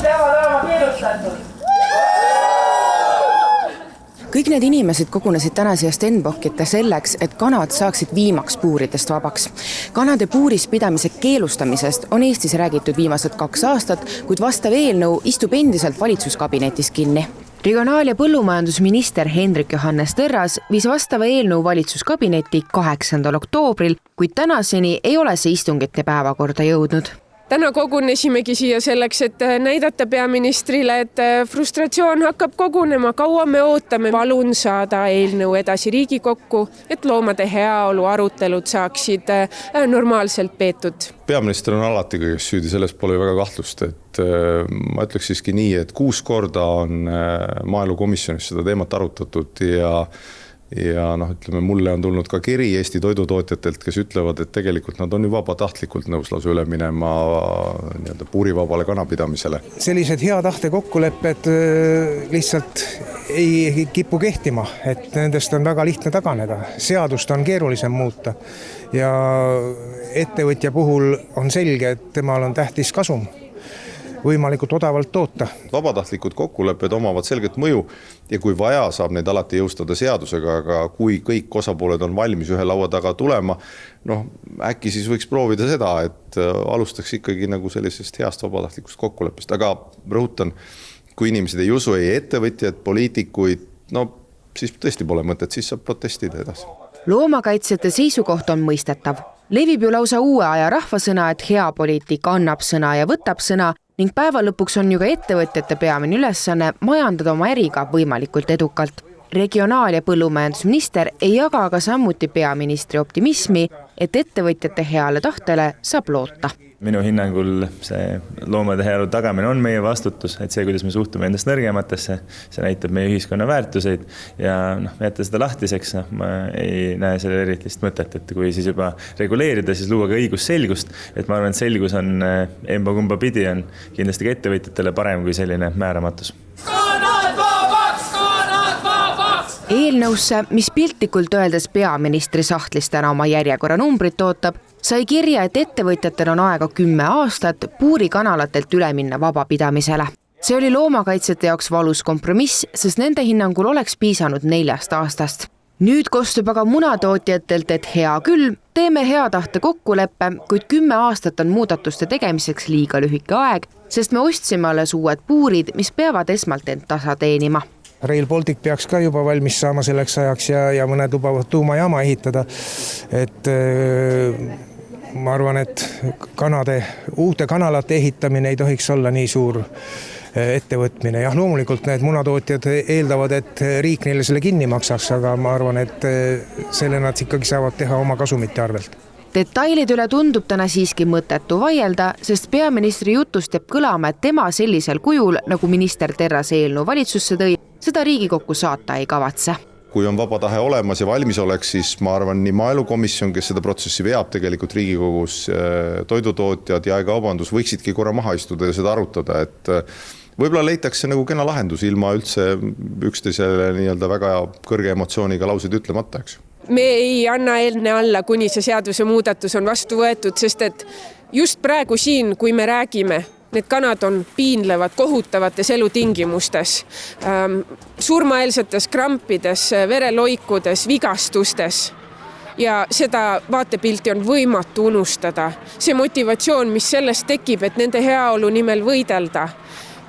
peavad olema keelustatud. Kõik need inimesed kogunesid täna siia Stenbockite selleks, et kanad saaksid viimaks puuridest vabaks. Kanade puuris pidamise keelustamisest on Eestis räägitud viimased 2 aastat, kuid vastav eelnõu istub endiselt valitsuskabinetis kinni. Regionaal- ja põllumajandusminister Hendrik Johannes Terras viis vastava eelnõu valitsuskabinetti 8. oktoobril, kuid tänaseni ei ole see istungite päevakorda jõudnud. Täna kogunesimegi siia selleks, et näidata peaministrile, et frustratsioon hakkab kogunema, kaua me ootame. Palun saada eelnõu edasi Riigikokku, et loomade heaolu arutelud saaksid normaalselt peetud. Peaminister on alati kõigest süüdi, selles pole väga kahtlust, et ma ütleks siiski nii, et 6 korda on maaelukomisjonis seda teemat arutatud ja ütleme, mulle on tulnud ka kiri Eesti toidutootjatelt, kes ütlevad, et tegelikult nad on ju vabatahtlikult nõus lausa üle minema puurivabale kanapidamisele. Sellised hea tahte kokkulepped lihtsalt ei kipu kehtima, et nendest on väga lihtne taganeda. Seadust on keerulisem muuta ja ettevõtja puhul on selge, et temal on tähtis kasum võimalikult odavalt toota. Vabatahtlikud kokkulepped omavad selget mõju ja kui vaja, saab neid alati jõustada seadusega, aga kui kõik osapooled on valmis ühe laua taga tulema, äkki siis võiks proovida seda, et alustaks ikkagi nagu sellisest heast vabatahtlikust kokkuleppest. Aga rõhutan, kui inimesed ei usu, ei ettevõtjad, poliitikuid, siis tõesti pole mõtet, siis saab protestida edasi. Loomakaitsjate seisukoht on mõistetav. Levib ju lausa uue aja rahvasõna, et hea poliitik annab sõna ja võtab sõna, ning päeva lõpuks on ju ka ettevõtjate peamine ülesanne majandada oma äriga võimalikult edukalt. Regionaal- ja põllumajandusminister ei jaga aga samuti peaministri optimismi, et ettevõtjate heale tahtele saab loota. Minu hinnangul see loomade heaolu tagamine on meie vastutus, et see, kuidas me suhtume endast nõrgematesse, see näitab meie ühiskonna väärtuseid ja jätta seda lahtiseks, ma ei näe selle erilist mõtet, et kui siis juba reguleerida, siis luua ka õigusselgust, et ma arvan, et selgus on emba-kumba pidi on kindlasti ka ettevõtjatele parem kui selline määramatus. Eelnõusse, mis piltlikult öeldes peaministri sahtlis täna oma järjekorra numbrit ootab, sai kirja, et ettevõtjatel on aega 10 aastat puurikanalatelt üle minna vabapidamisele. See oli loomakaitsjate jaoks valus kompromiss, sest nende hinnangul oleks piisanud 4 aastast. Nüüd kostub aga munatootjatelt, et hea küll, teeme hea tahte kokkuleppe, kuid 10 aastat on muudatuste tegemiseks liiga lühike aeg, sest me ostsime alles uued puurid, mis peavad esmalt end tasa teenima. Rail Baltic peaks ka juba valmis saama selleks ajaks ja mõned lubavad tuumajaama ehitada. Et ma arvan, et uute kanalate ehitamine ei tohiks olla nii suur ettevõtmine. Jah, loomulikult need munatootjad eeldavad, et riik neile selle kinni maksaks, aga ma arvan, et selle nad ikkagi saavad teha oma kasumite arvelt. Detailid üle tundub täna siiski mõttetu vaielda, sest peaministri jutust jääb kõlama, et tema sellisel kujul, nagu minister Terras eelnõu valitsusse tõi, seda Riigikokku saata ei kavatse. Kui on vaba tahe olemas ja valmis oleks, siis ma arvan, nii maaelukomisjon, kes seda protsessi veab tegelikult Riigikogus, toidutootjad ja kaubandus võiksidki korra maha istuda ja seda arutada, et võib-olla leitakse nagu kena lahendus ilma üldse üksteisele väga kõrge emotsiooniga lauseid ütlemata, eks. Me ei anna enne alla, kuni see seaduse muudatus on vastu võetud, sest et just praegu siin, kui me räägime, need kanad on piinlevad kohutavates elutingimustes, surmaeelsetes krampides, vereloikudes, vigastustes ja seda vaatepilti on võimatu unustada. See motivatsioon, mis sellest tekib, et nende heaolu nimel võidelda,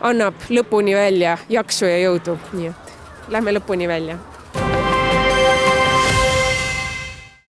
annab lõpuni välja jaksu ja jõudu. Nii et lähme lõpuni välja.